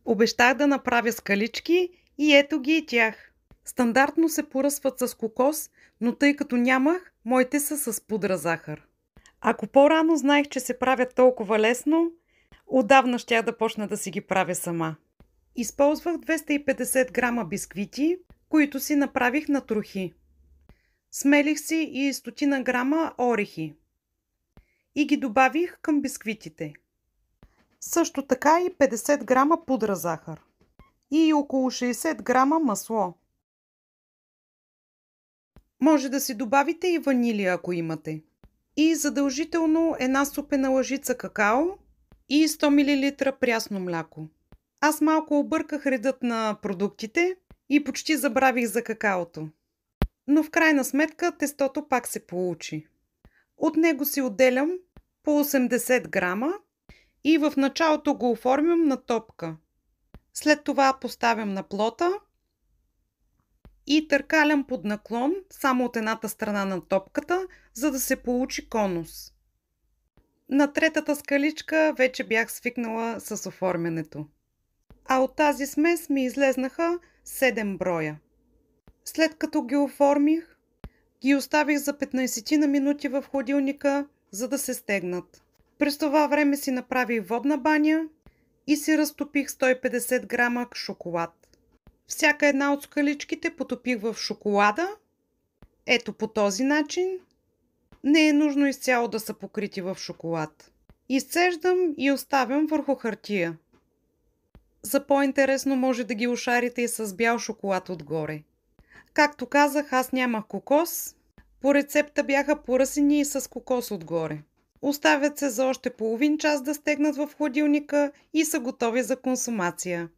Обещах да направя скалички и ето ги и тях. Стандартно се поръсват с кокос, но тъй като нямах, моите са с пудра захар. Ако по-рано знаех, че се правят толкова лесно, отдавна щях да почна да си ги правя сама. Използвах 250 грама бисквити, които си направих на трохи. Смелих си и 100 грама орехи и ги добавих към бисквитите. Също така и 50 грама пудра захар и около 60 грама масло. Може да си добавите и ванилия, ако имате. И задължително една супена лъжица какао и 100 мл прясно мляко. Аз малко обърках редът на продуктите и почти забравих за какаото. Но в крайна сметка тестото пак се получи. От него си отделям по 80 грама и в началото го оформям на топка. След това поставям на плота и търкалям под наклон само от едната страна на топката, за да се получи конус. На третата скаличка вече бях свикнала с оформянето. А от тази смес ми излезнаха 7 броя. След като ги оформих, ги оставих за 15 на минути в хладилника, за да се стегнат. През това време си направих водна баня и си разтопих 150 грама шоколад. Всяка една от скаличките потопих в шоколада. Ето по този начин. Не е нужно изцяло да са покрити в шоколад. Изцеждам и оставям върху хартия. За по-интересно може да ги ошарите и с бял шоколад отгоре. Както казах, аз нямах кокос. По рецепта бяха поръсени и с кокос отгоре. Оставят се за още половин час да стегнат в хладилника и са готови за консумация.